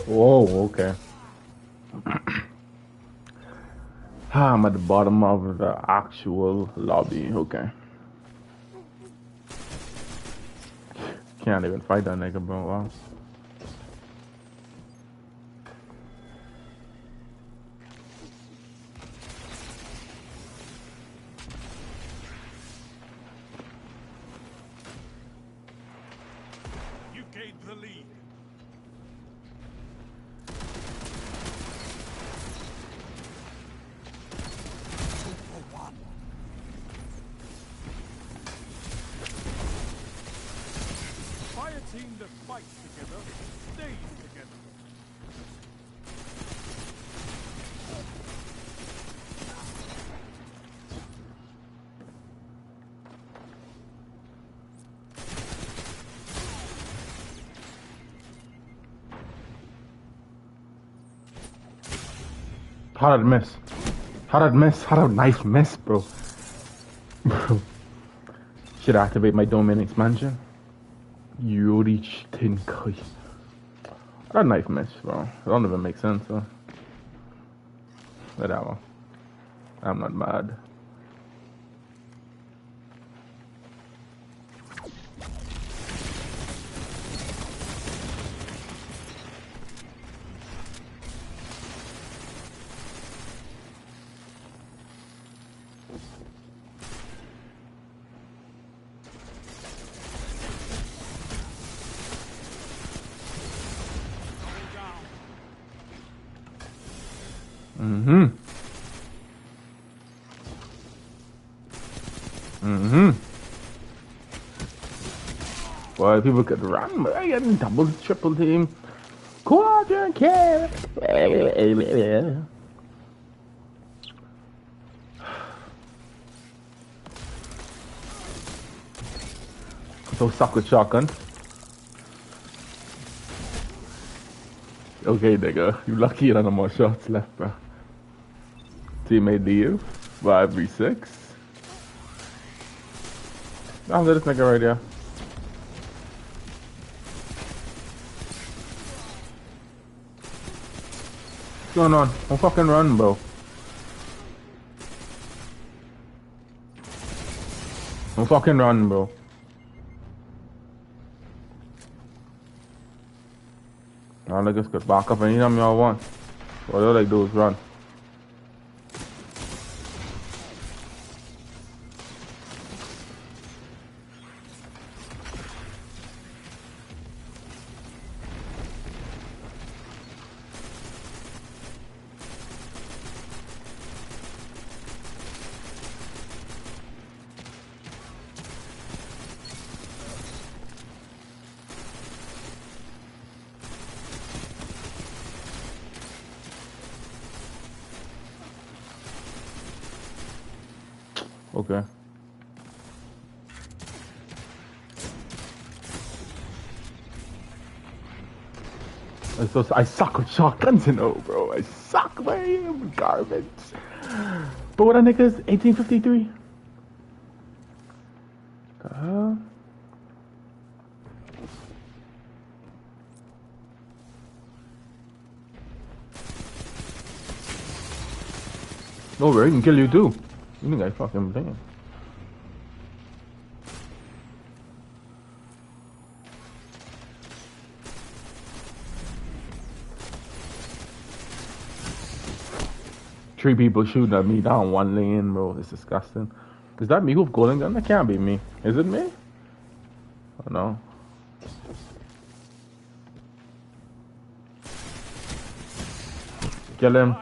Whoa, okay. I'm at the bottom of the actual lobby. Okay. Can't even fight that nigga, bro. Wow. You gained the lead. Fire team that fights together stays together. How did I miss? How did I miss? How did a knife miss, bro? Bro. Should activate my domain expansion. Yuri Tinkai. How did a knife miss, bro? It don't even make sense, so. Whatever. I'm not mad. Mm-hmm. Mm-hmm. Boy, people could run, but I get double, triple team. Quadra kill. So suck with shotgun. Okay, nigga. You lucky you don't have more shots left, bro. Teammate leave. 5v6. I'll let this nigga right here. What's going on? Don't fucking run, bro. Don't fucking run, bro. All niggas could back up anytime y'all want. All y'all like do is run. Okay. I suck with shotguns, you know, bro. I suck, man. Garbage. But what a nigga's 1853? The hell? No, bro, he can kill you too. You think I fucking playing? Three people shooting at me down one lane, bro. It's disgusting. Is that me with golden gun? That can't be me. Is it me? Oh no. Kill him.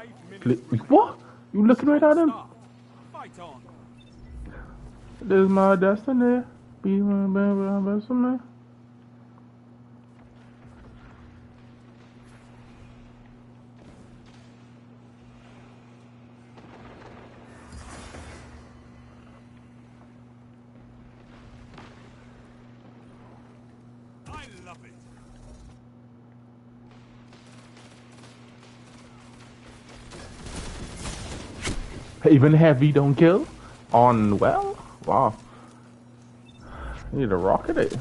What? You looking right at him? Fight on. This is my destiny. Be my best man. I love it. Even heavy don't kill? On well? Wow. You need to rocket it.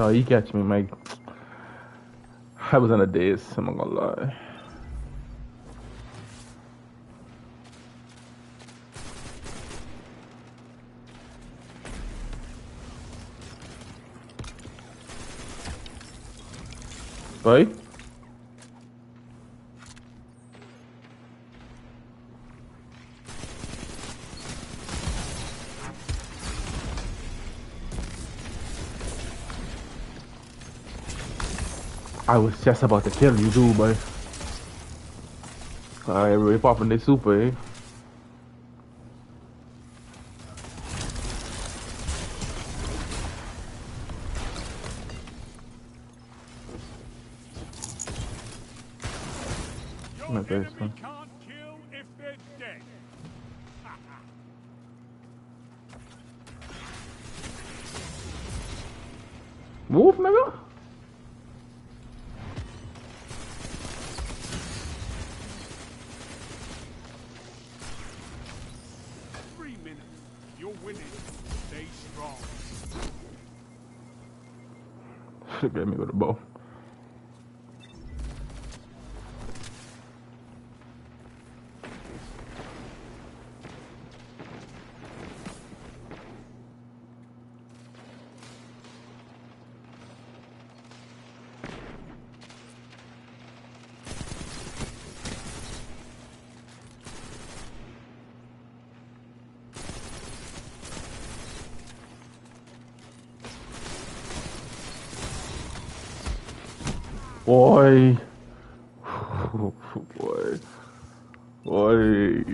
Oh, he catch me, Mike. I was on a daze, I'm not gonna lie. Right? I was just about to kill you too, boy. Alright, everybody popping their super, eh? Your My best, enemy man. can't kill if they're dead. Move, nigga. 3 minutes. You're winning. Stay strong. Should get me with a bow. Boy. Boy. Boy.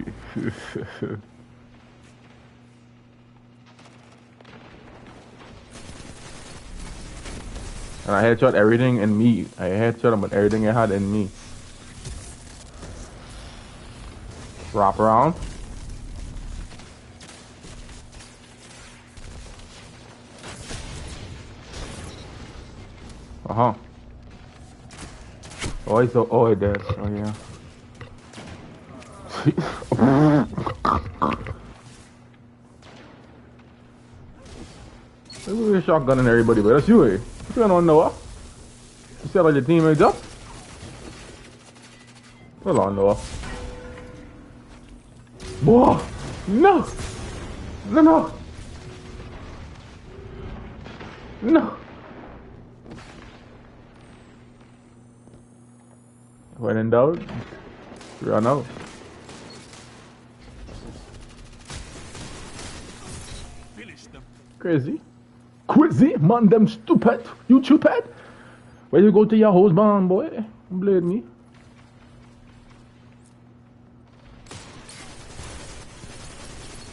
And I headshot everything in me. I headshot him with everything I had in me. Wrap around. Uh-huh. Oh, he's so, oh, he dead. Oh, yeah. Look at shotgunning everybody, but that's you, eh? What's going on, Noah? You said all your teammates up? Hold on, Noah. Whoa! No! No, no! No! When in doubt, run out. Finish them. Crazy. Crazy? Man, them stupid. You stupid? Where you go to your husband, boy? Don't blame me.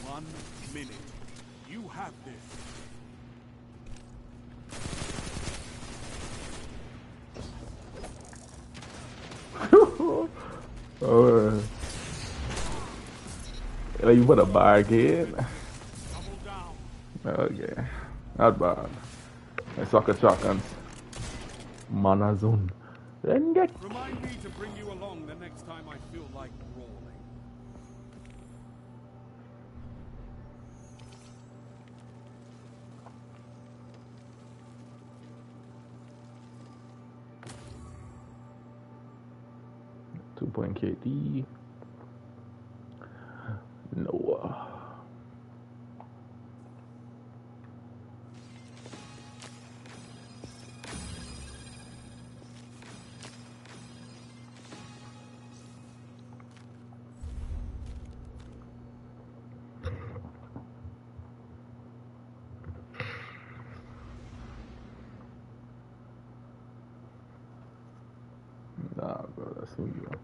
One minute. You have this. Oh, you put a barricade? Double down. Okay. Not bad. I suck at shotguns. Manazon. Rengek. Remind me to bring you along the next time I feel like brawling. Two-point KD. Noah. Nah, bro, that's who you are.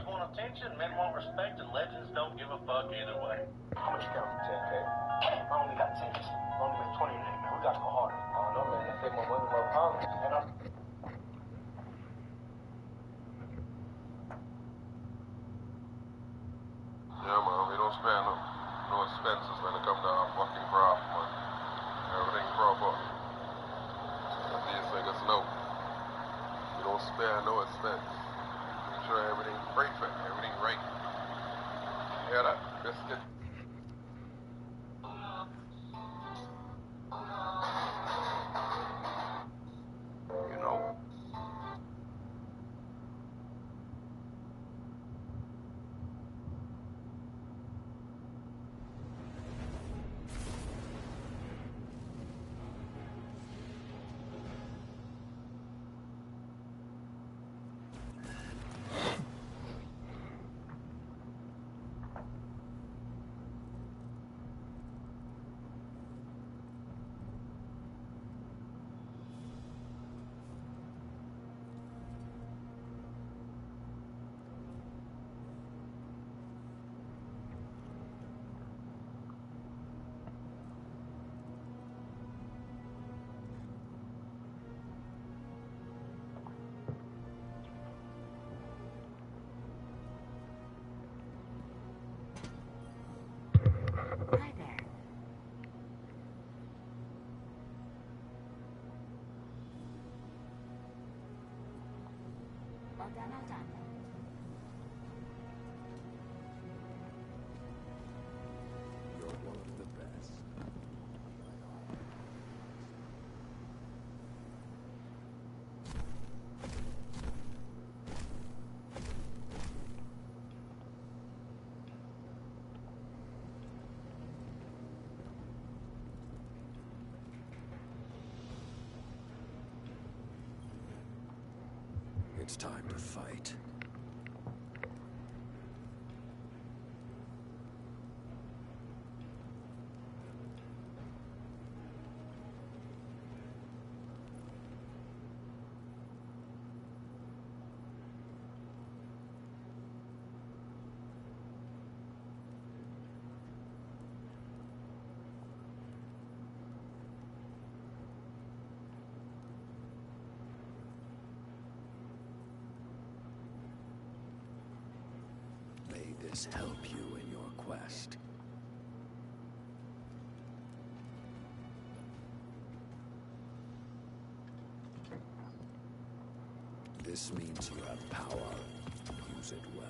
Boys want attention, men want respect, and legends don't give a fuck either way. How much you got on 10K? I only got 10. I only made 20 today, man. We got to go harder. I don't know, man. They say more money, more problems. And I'm... Yeah, man, we don't spare no expenses when it comes to our fucking craft, man. Everything proper. And these niggas know. We don't spare no expense. Make sure everything's perfect, everything right. You hear that? Biscuit. You know. Hi there. All done, all done. You're one of the best. It's time to fight. May this help you in your quest. This means you have power. Use it well.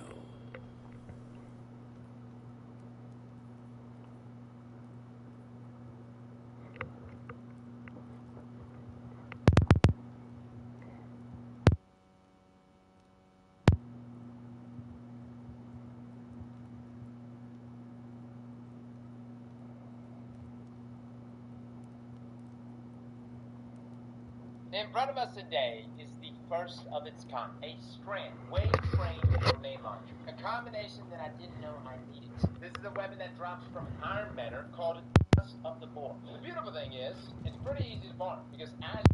In front of us today is the first of its kind, a Strand wave-trained grenade launcher, a combination that I didn't know I needed. This is a weapon that drops from an Iron Banner called Tusk of the Boar. The beautiful thing is, it's pretty easy to farm, because as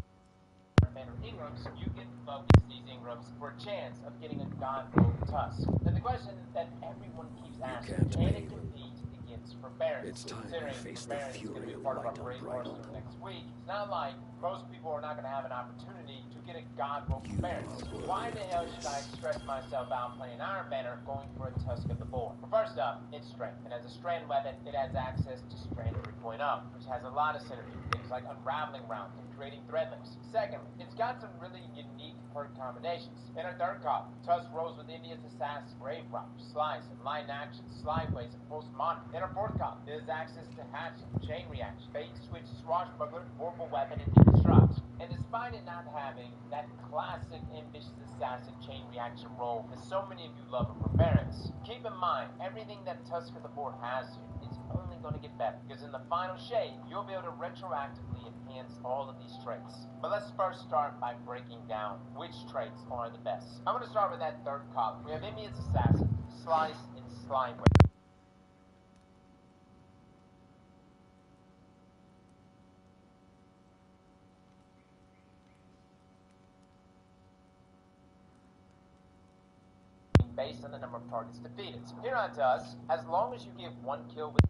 Iron Banner Ingrams, you can focus these Ingrams for a chance of getting a God Rogue Tusk. Now the question that everyone keeps asking, can it compete against Forbearance? It's time to Considering face the Forbearance is going to fury be of part of our light Great unbridled. Arsenal next week, it's not like most people are not going to have an opportunity to get a God Rogue Forbearance. Why the hell should I stress myself out playing Iron Banner going for a Tusk of the Boar? Well, first up, it's strength, and as a strand weapon, it has access to Strand 3.0, which has a lot of synergy, things like unraveling rounds and creating threadlinks. Secondly, it's got some really unique perk combinations. In our third column, Tusk rolls with India's Assassin, Grave Robber, Slice, and Line Action, Slideways, and Postmodern. In our fourth column, it has access to Hatchet, Chain Reaction, Bait Switch, Swashbuckler, Vorpal Weapon, and Deconstruct. And despite it not having that classic ambitious assassin chain reaction roll that so many of you love in Forbearance, keep in mind everything that Tusk of the Boar has here is only going to get better, because in the final shade you'll be able to retroactively enhance all of these traits. But let's first start by breaking down which traits are the best. I'm going to start with that third column. We have Envious Assassin, Slice, and Slideways. based on the number of targets defeated. Here on TUS, as long as you give one kill with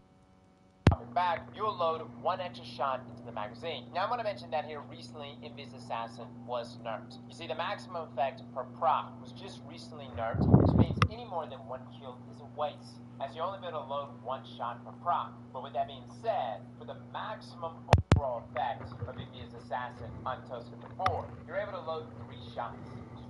dropping back, you'll load one extra shot into the magazine. Now I want to mention that here recently Invis Assassin was nerfed. You see, the maximum effect per proc was just recently nerfed, which means any more than one kill is a waste, as you only be able to load one shot per proc. But with that being said, for the maximum overall effect of Invis Assassin on Tusk of the Board, you're able to load 3 shots.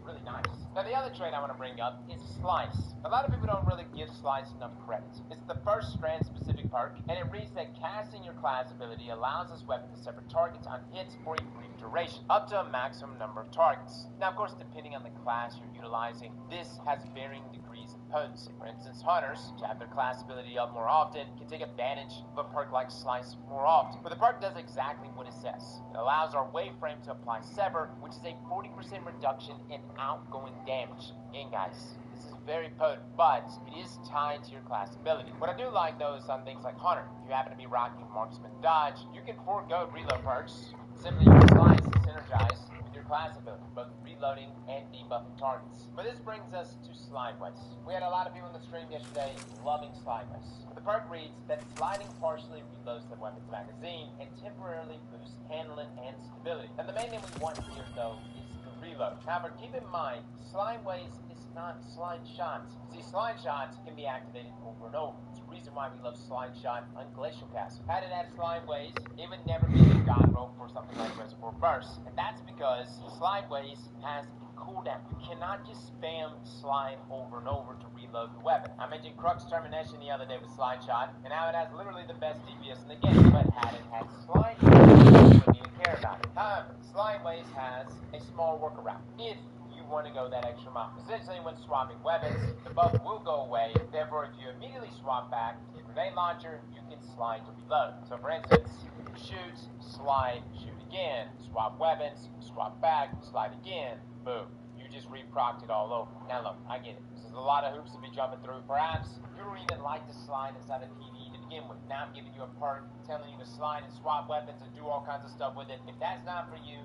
Really nice. Now the other trait I want to bring up is Slice. A lot of people don't really give Slice enough credit. It's the first strand specific perk, and it reads that casting your class ability allows this weapon to separate targets on hits for a brief duration, up to a maximum number of targets. Now of course, depending on the class you're utilizing, this has varying degrees of potency. For instance, hunters, to have their class ability up more often, can take advantage of a perk like Slice more often. But the perk does exactly what it says. It allows our waveframe to apply Sever, which is a 40% reduction in outgoing damage. Again, guys, this is very potent, but it is tied to your class ability. What I do like, though, is on things like Hunter. If you happen to be rocking Marksman Dodge, you can forego reload perks. Simply use Slice to synergize with your class ability, both reloading and debuffing targets. But this brings us to Slideways. We had a lot of people in the stream yesterday loving Slideways. The perk reads that sliding partially reloads the weapon's magazine and temporarily boosts handling and stability. And the main thing we want here, though, is the reload. However, keep in mind, Slideways is not slide shots. See, slide shots can be activated over and over. It's the reason why we love slide shot on Glacial Castle. Had it had Slideways, it would never be a god roll for something like Reservoir Burst. And that's because Slideways has a cooldown. You cannot just spam slide over and over to reload the weapon. I mentioned Crux Termination the other day with slide shot, and now it has literally the best DPS in the game. But had it had slide shot, you wouldn't even care about it. However, Slideways has a small workaround. If you want to go that extra mile. Essentially, when swapping weapons, the buff will go away. Therefore, if you immediately swap back to the grenade launcher, you can slide to reload. So, for instance, shoot, slide, shoot again, swap weapons, swap back, slide again, boom. You just reprocced it all over. Now, look, I get it. This is a lot of hoops to be jumping through. Perhaps you don't even like to slide inside of PvE to begin with. Now I'm giving you a perk telling you to slide and swap weapons and do all kinds of stuff with it. If that's not for you,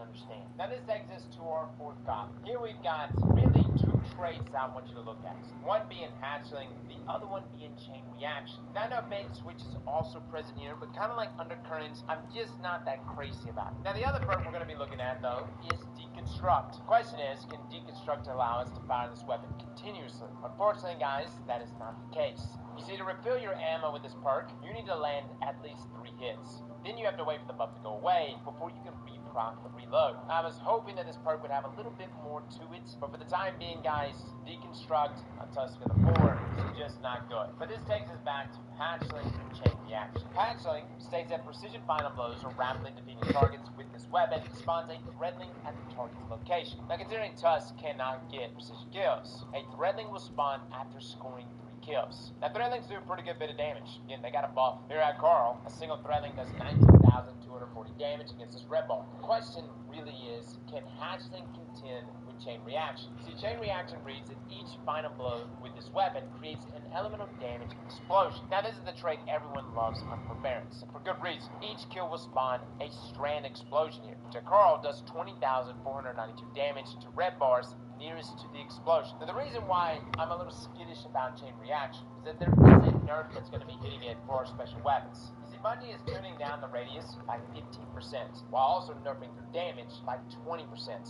understand. Now this takes us to our 4th copy. Here we've got really 2 traits I want you to look at. One being hatchling, the other one being chain reaction. Now I know bait switch is also present here, but kind of like undercurrents, I'm just not that crazy about it. Now the other perk we're going to be looking at, though, is deconstruct. The question is, can deconstruct allow us to fire this weapon continuously? Unfortunately, guys, that is not the case. You see, to refill your ammo with this perk, you need to land at least 3 hits. Then you have to wait for the buff to go away before you can reproc the reload. I was hoping that this perk would have a little bit more to it, but for the time being, guys, deconstruct on Tusk of the Board is just not good. But this takes us back to hatchling and chain reaction. Hatchling states that precision final blows or rapidly defeating targets with this weapon spawns a threadling at the target's location. Now, considering Tusk cannot get precision kills, a threadling will spawn after scoring 3 kills. Now, threadlings do a pretty good bit of damage. Again, they got a buff. Here at Carl, a single threadling does 19,240 damage against this red ball. The question really is, can hatchling contend with chain reaction? See, chain reaction reads that each final blow with this weapon creates an elemental damage explosion. Now, this is the trait everyone loves on Forbearance, and for good reason. Each kill will spawn a strand explosion here, which at Carl does 20,492 damage to red bars nearest to the explosion. Now, the reason why I'm a little skittish about chain reaction is that there is a nerf that's going to be hitting it for our special weapons. You see, Bungie is tuning down the radius by 15%, while also nerfing through damage by 20%.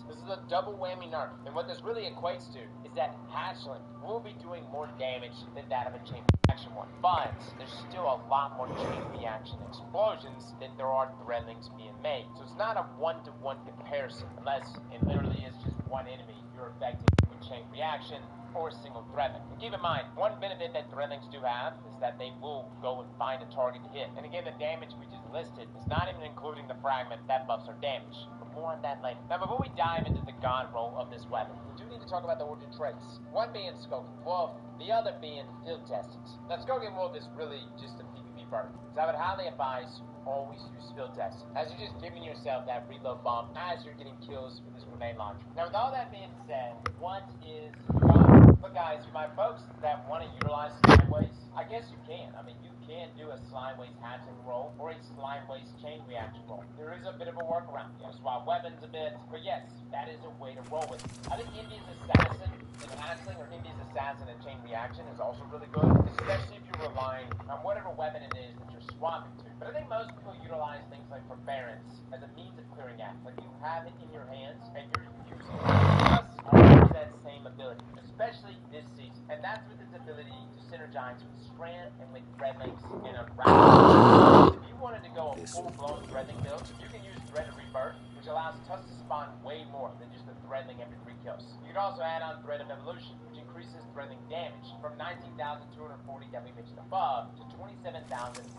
This is a double whammy nerf, and what this really equates to is that hatchling will be doing more damage than that of a chain reaction one, but there's still a lot more chain reaction explosions than there are threadlings being made. So it's not a one-to-one comparison, unless it literally is just one enemy you're affected with chain reaction or a single threadling. And keep in mind, one benefit that threadlings do have is that they will go and find a target to hit. And again, the damage we just listed is not even including the fragment that buffs our damage. But more on that later. Now, before we dive into the god roll of this weapon, we do need to talk about the origin traits. One being Skogan Wolf, the other being Field Testings. Now, Skogan Wolf is really just a PvP perk, so I would highly advise always use Field Testing, as you're just giving yourself that reload bump as you're getting kills with this grenade launcher. Now, with all that being said, what is God? Look, guys, for my folks that want to utilize Slideways, I guess you can. I mean, you can do a slideways hatchling roll or a slideways chain reaction roll. There is a bit of a workaround. You know, swap weapons a bit, but yes, that is a way to roll with. I think Envious Assassin and hatchling or Envious Assassin and chain reaction is also really good, especially if you're relying on whatever weapon it is that you're swapping to. But I think most people utilize things like Forbearance as a means of clearing acts. Like you have it in your hands and you're using it. Plus, offers that same ability, especially this season. And that's with its ability to synergize with Strand and with Threadlings and Unravel. If you wanted to go a full-blown Threadling build, you can use Thread of Rebirth, which allows Tusk to spawn way more than just a Threadling every 3 kills. You can also add on Thread of Evolution, which increases Threadling damage from 19,240 that we mentioned above to 27,577.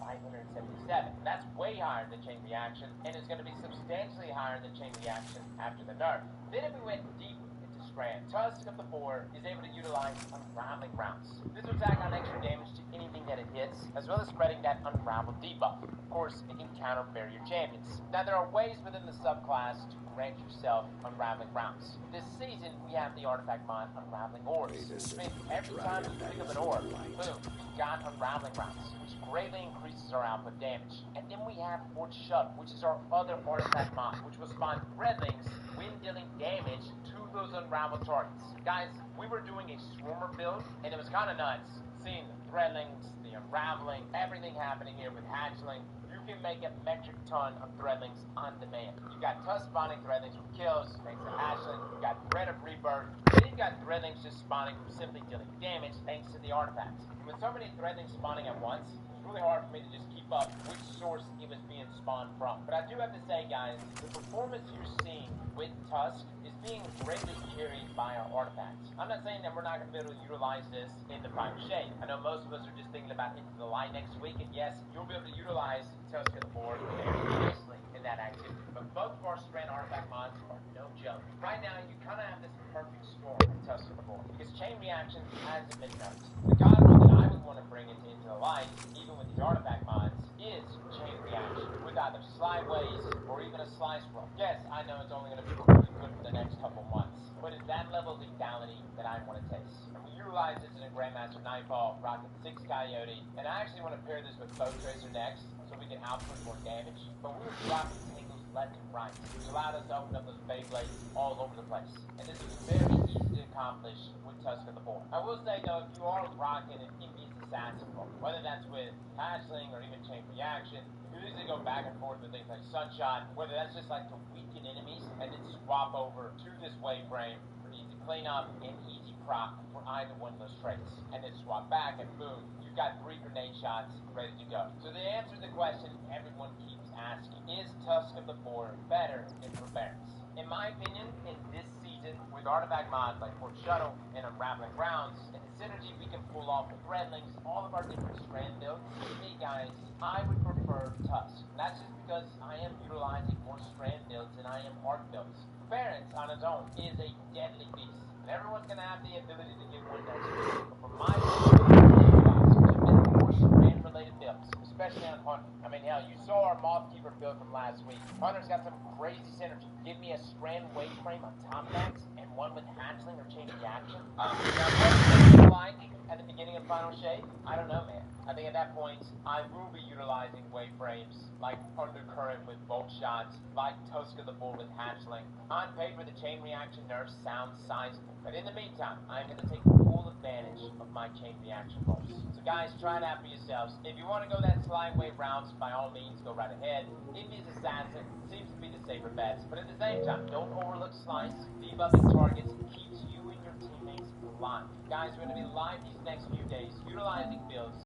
That's way higher than Chain Reaction, and it's going to be substantially higher than Chain Reaction after the nerf. Then if we went deep into Strand, Tusk of the Boar is able to utilize Unraveling Rounds. This will tack on extra damage to anything that it hits, as well as spreading that Unravel debuff. Of course, it can counter barrier champions. Now, there are ways within the subclass to grant yourself Unraveling Rounds. This season, we have the artifact mod Unraveling Orbs. Which means every time you pick up an orb, boom, you've got Unraveling Rounds, which greatly increases our output damage. And then we have Forge Shuttle, which is our other artifact mod, which will spawn Threadlings when dealing damage to those unraveled targets. Guys, we were doing a Swarmer build, and it was kind of nuts seeing the Threadlings, the unraveling, everything happening here with Hatchling. You can make a metric ton of Threadlings on demand. You got Tusk spawning Threadlings from kills, thanks to Hatchling. You got Thread of Rebirth. Then you got Threadlings just spawning from simply dealing damage, thanks to the artifacts. And with so many Threadlings spawning at once, it's really hard for me to just keep up which source it was being spawned from. But I do have to say, guys, the performance you're seeing with Tusk is being greatly carried by our artifacts. I'm not saying that we're not going to be able to utilize this in the Final Shade. I know most of us are just thinking about Into the Light next week, and yes, you'll be able to utilize Tusk of the Board very nicely in that activity. But both of our Strand artifact mods are no joke. Right now, you kind of have this perfect storm with Tusk of the Board, because Chain Reaction hasn't been nerfed. The god mode that I would want to bring into the Light, even with these artifact mods, is Chain Reaction, with either Slideways or even a Slice Roll. Yes, I know it's only going to be really good for the next couple months, but it's that level of lethality that I want to taste. And we utilize this in a Grandmaster Nightfall, rocking 6 Coyote, and I actually want to pair this with Bow Tracer next, so we can output more damage. But we were dropping singles left and right, which allowed us to open up those Beyblades all over the place. And this is very easy to accomplish with Tusk of the Boar. I will say though, if you are rocking an Envious Assassin roll, whether that's with Hatchling or even Chain Reaction, you usually go back and forth with things like Sunshot, whether that's just like to weaken enemies and then swap over to this Waveframe for easy cleanup and easy proc for either one of those traits. And then swap back and boom, you've got 3 grenade shots ready to go. So the answer to the question everyone keeps asking, is Tusk of the Boar better than Forbearance? In my opinion, in this season, with artifact mods like Forge Shuttle and Unraveling Rounds, and the synergy we can pull off with Threadlings, all of our different Strand builds, to me guys, I would prefer Tusk. And that's just because I am utilizing more Strand builds than I am Arc builds. Forbearance on its own is a deadly beast, and everyone's going to have the ability to get one next week. But for my more Strand-related builds, especially on Hunter. I mean, hell, you saw our Mothkeeper build from last week. Hunter's got some crazy synergy. Give me a Strand Waveframe on top max, and one with Hatchling or Chain Reaction. Now, what it's like at the beginning of Final Shade, I don't know, man. I think at that point, I will be utilizing Waveframes like Undercurrent with Bolt Shots, like Tusk of the Boar with Hatchling. On paper, the Chain Reaction nerf sounds sizable, but in the meantime, I'm going to take full advantage of my Chain Reaction rolls. So guys, try it out for yourselves. If you want to go that slide wave rounds, by all means, go right ahead. Envious Assassin seems to be the safer bets, but at the same time, don't overlook Slice. Debuffing targets keeps you and your teammates alive. Guys, we're going to be live these next few days, utilizing builds